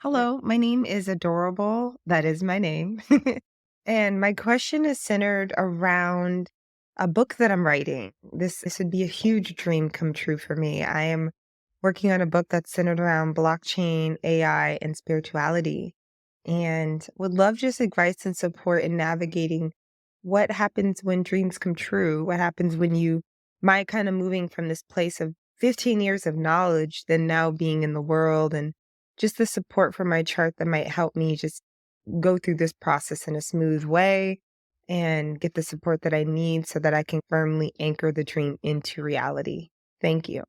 Hello, my name is Adorable. That is my name. And my question is centered around a book that I'm writing. This would be a huge dream come true for me. I am working on a book that's centered around blockchain, AI, and spirituality, and would love just advice and support in navigating what happens when dreams come true. What happens when my kind of moving from this place of 15 years of knowledge, then now being in the world and just the support from my chart that might help me just go through this process in a smooth way and get the support that I need so that I can firmly anchor the dream into reality. Thank you.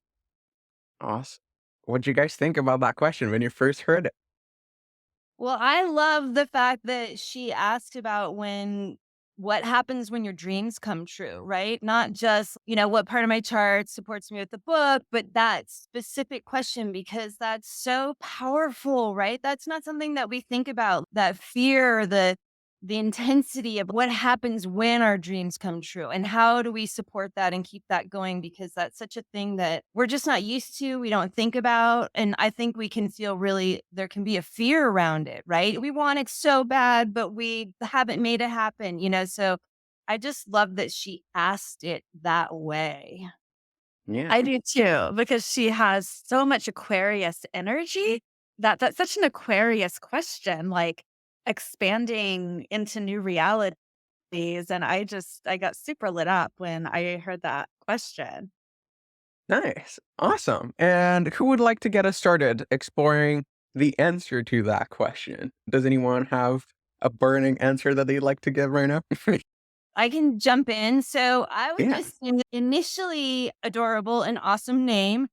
Awesome. What'd you guys think about that question when you first heard it? Well, I love the fact that she asked about what happens when your dreams come true, right? Not just, what part of my chart supports me with the book, but that specific question because that's so powerful, right? That's not something that we think about, that fear, the intensity of what happens when our dreams come true and how do we support that and keep that going because that's such a thing that we're just not used to, we don't think about, and I think we can feel really there can be a fear around it, right? We want it so bad but we haven't made it happen, so I just love that she asked it that way. Yeah. I do too, because she has so much Aquarius energy that's such an Aquarius question, like expanding into new realities. And I got super lit up when I heard that question. Nice. Awesome. And who would like to get us started exploring the answer to that question? Does anyone have a burning answer that they'd like to give right now? I can jump in. So I would Yeah. just say that initially adorable and awesome name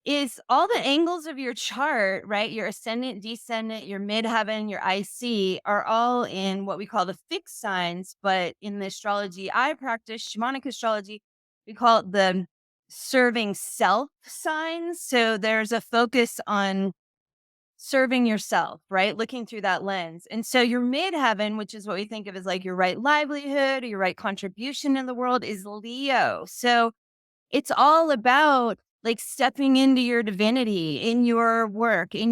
is all the angles of your chart, right? Your ascendant, descendant, your midheaven, your IC are all in what we call the fixed signs. But in the astrology I practice, shamanic astrology, we call it the serving self signs. So there's a focus on serving yourself, right? Looking through that lens. And so your midheaven, which is what we think of as like your right livelihood or your right contribution in the world, is Leo. So it's all about like stepping into your divinity in your work in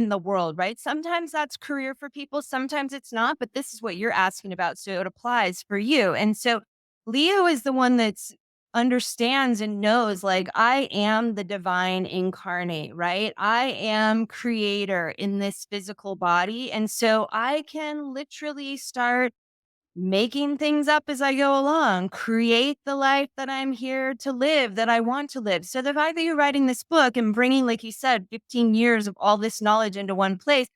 the world, right? Sometimes that's career for people, sometimes it's not, but this is what you're asking about. So it applies for you. And so Leo is the one that's understands and knows like I am the divine incarnate, right? I am creator in this physical body. And so I can literally start making things up as I go along, create the life that I'm here to live, that I want to live. So the fact that you're writing this book and bringing, like you said, 15 years of all this knowledge into one place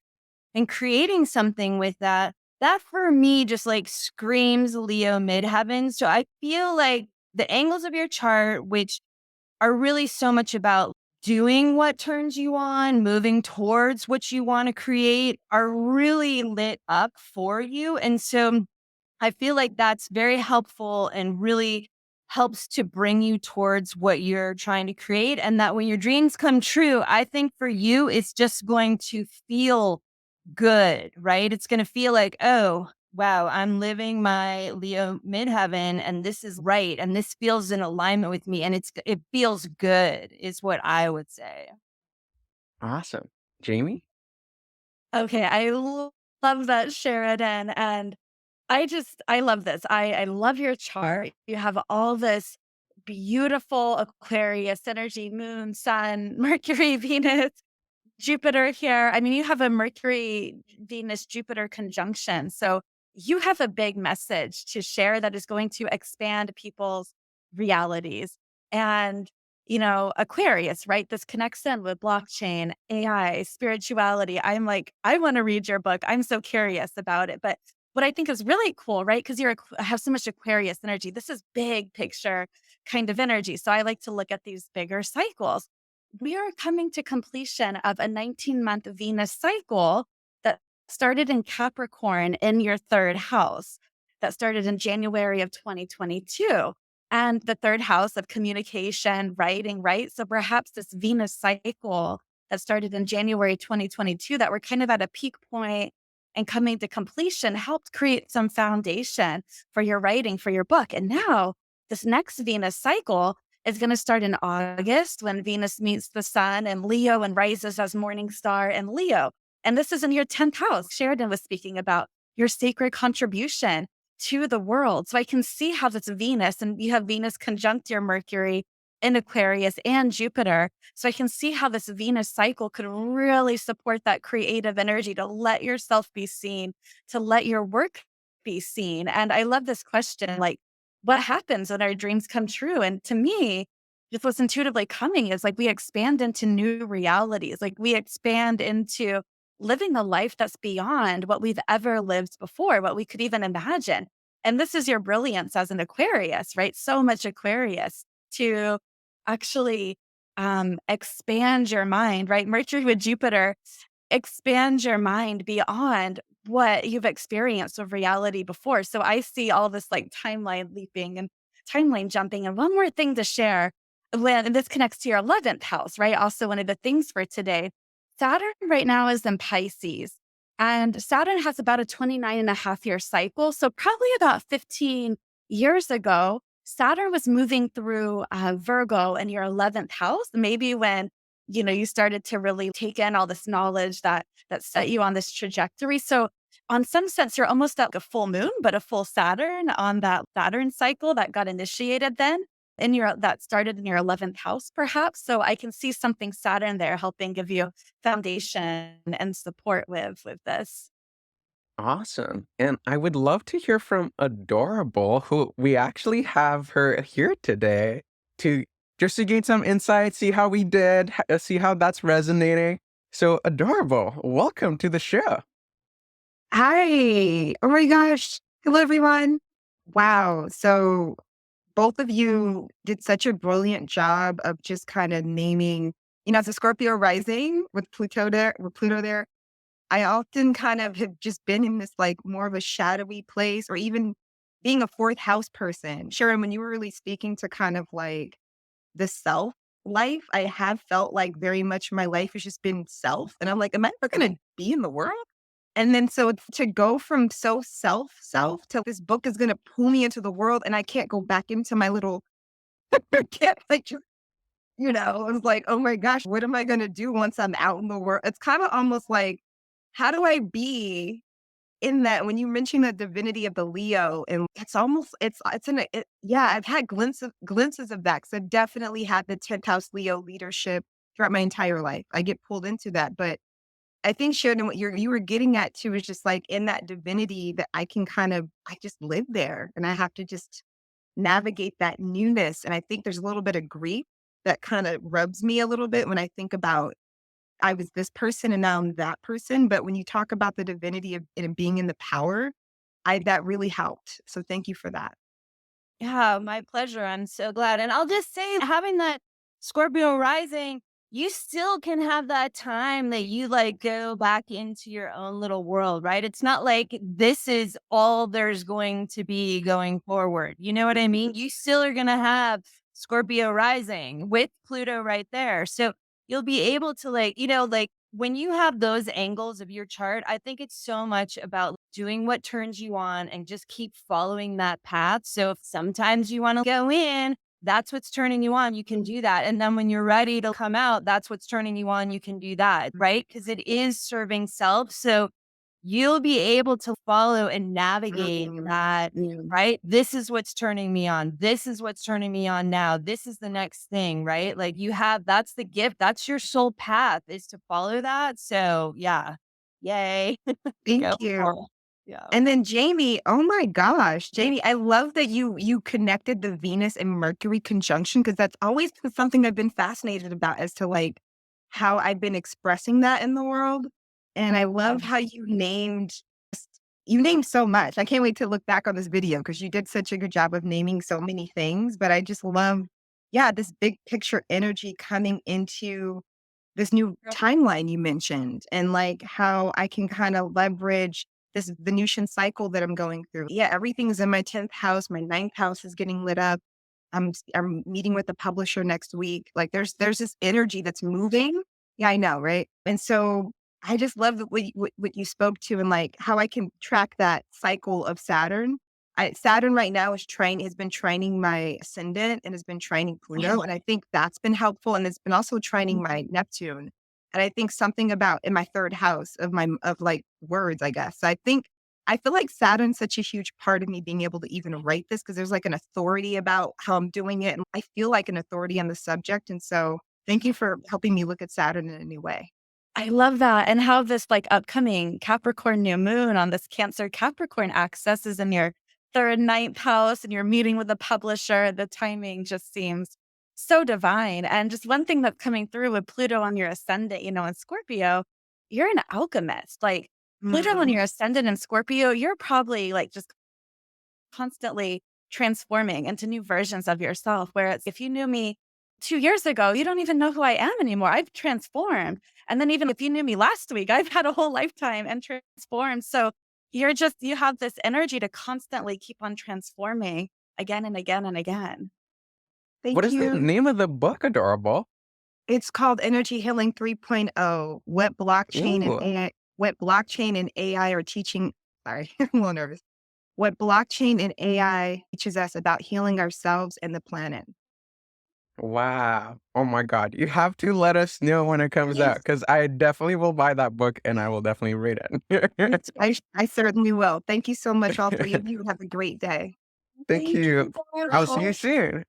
and creating something with that, that for me just like screams Leo midheaven. So I feel like the angles of your chart, which are really so much about doing what turns you on, moving towards what you want to create, are really lit up for you. And so I feel like that's very helpful and really helps to bring you towards what you're trying to create. And that when your dreams come true, I think for you, it's just going to feel good, right? It's going to feel like, oh, wow, I'm living my Leo midheaven and this is right. And this feels in alignment with me. And it feels good, is what I would say. Awesome. Jamie? Okay, love that, Sheridan. And I love this. I love your chart. You have all this beautiful Aquarius energy, moon, sun, Mercury, Venus, Jupiter here. I mean, you have a Mercury, Venus, Jupiter conjunction. So you have a big message to share that is going to expand people's realities. And, Aquarius, right? This connects in with blockchain, AI, spirituality. I'm like, I want to read your book. I'm so curious about it. But what I think is really cool, right? Because have so much Aquarius energy. This is big picture kind of energy. So I like to look at these bigger cycles. We are coming to completion of a 19-month Venus cycle that started in Capricorn in your third house, that started in January of 2022. And the third house of communication, writing, right? So perhaps this Venus cycle that started in January 2022, that we're kind of at a peak point and coming to completion, helped create some foundation for your writing, for your book. And now this next Venus cycle is going to start in August when Venus meets the sun and Leo and rises as morning star in Leo. And this is in your 10th house. Sheridan was speaking about your sacred contribution to the world. So I can see how this Venus, and you have Venus conjunct your Mercury in Aquarius and Jupiter. So I can see how this Venus cycle could really support that creative energy to let yourself be seen, to let your work be seen. And I love this question, like, what happens when our dreams come true? And to me, just what's intuitively coming is like we expand into new realities, like we expand into living a life that's beyond what we've ever lived before, what we could even imagine. And this is your brilliance as an Aquarius, right? So much Aquarius to actually expand your mind, right? Mercury with Jupiter, expand your mind beyond what you've experienced of reality before. So I see all this like timeline leaping and timeline jumping. And one more thing to share when and this connects to your 11th house, right? Also, one of the things for today, Saturn right now is in Pisces. And Saturn has about a 29.5 year cycle. So, probably about 15 years ago, Saturn was moving through Virgo in your 11th house, maybe when you started to really take in all this knowledge that set you on this trajectory. So, on some sense, you're almost at like a full moon, but a full Saturn on that Saturn cycle that got initiated then that started in your 11th house, perhaps. So I can see something Saturn there helping give you foundation and support with this. Awesome. And I would love to hear from Adorable, who we actually have her here today to just to gain some insight, see how we did, see how that's resonating. So, Adorable, welcome to the show. Hi. Oh my gosh. Hello, everyone. Wow. So both of you did such a brilliant job of just kind of naming, as a Scorpio rising with Pluto there, I often kind of have just been in this like more of a shadowy place or even being a fourth house person. Sharon, when you were really speaking to kind of like the self life, I have felt like very much my life has just been self. And I'm like, am I ever going to be in the world? And then so to go from so self to this book is going to pull me into the world and I can't go back into my little, can't like, I was like, oh my gosh, what am I going to do once I'm out in the world? It's kind of almost like, how do I be in that when you mentioned the divinity of the Leo and it's almost, yeah, I've had glimpses of that. Cause I've definitely had the 10th house Leo leadership throughout my entire life. I get pulled into that, but I think Sheridan, what you were getting at too is just like in that divinity that I just live there and I have to just navigate that newness. And I think there's a little bit of grief that kind of rubs me a little bit when I think about I was this person and now I'm that person. But when you talk about the divinity of it being in the power, that really helped. So thank you for that. Yeah, my pleasure. I'm so glad. And I'll just say, having that Scorpio rising, you still can have that time that you like go back into your own little world, right? It's not like this is all there's going to be going forward. You know what I mean? You still are going to have Scorpio rising with Pluto right there. So you'll be able to, like when you have those angles of your chart, I think it's so much about doing what turns you on and just keep following that path. So if sometimes you want to go in, that's what's turning you on, you can do that. And then when you're ready to come out, that's what's turning you on, you can do that, right? Because it is serving self. So you'll be able to follow and navigate that, right? This is what's turning me on. This is what's turning me on now. This is the next thing, right? Like that's the gift. That's your soul path is to follow that. So yeah. Yay. Go Thank for you. it. Yeah. And then Jamie, oh my gosh, Jamie, I love that you connected the Venus and Mercury conjunction because that's always been something I've been fascinated about as to like how I've been expressing that in the world. And I love how you named so much. I can't wait to look back on this video because you did such a good job of naming so many things. But I just love, yeah, this big picture energy coming into this new timeline you mentioned and like how I can kind of leverage this Venusian cycle that I'm going through. Yeah, everything's in my 10th house. My ninth house is getting lit up. I'm meeting with the publisher next week. Like there's this energy that's moving. Yeah, I know, right? And so I just love what you spoke to and like how I can track that cycle of Saturn. Saturn right now has been training my ascendant and has been training Pluto. And I think that's been helpful. And it's been also training my Neptune. And I think something about in my third house of like words, I guess. I feel like Saturn's such a huge part of me being able to even write this because there's like an authority about how I'm doing it. And I feel like an authority on the subject. And so thank you for helping me look at Saturn in a new way. I love that. And how this like upcoming Capricorn new moon on this Cancer Capricorn axis is in your third, ninth house, and you're meeting with a publisher. The timing just seems so divine. And just one thing that's coming through with Pluto on your ascendant, in Scorpio, you're an alchemist. Like Pluto on Mm. your ascendant in Scorpio, you're probably like just constantly transforming into new versions of yourself. Whereas if you knew me 2 years ago, you don't even know who I am anymore. I've transformed. And then even if you knew me last week, I've had a whole lifetime and transformed. So you have this energy to constantly keep on transforming again and again and again. What Thank is the you. name of the book, Adorable? It's called Energy Healing 3.0. Ooh, What blockchain and AI are teaching. Sorry, I'm a little nervous. What blockchain and AI teaches us about healing ourselves and the planet. wow. Oh my God. You have to let us know when it comes out Yes. because I definitely will buy that book and I will definitely read it. I certainly will. Thank you so much, all three of you. Have a great day. Thank Thank you, you. I'll see you Barbara. soon.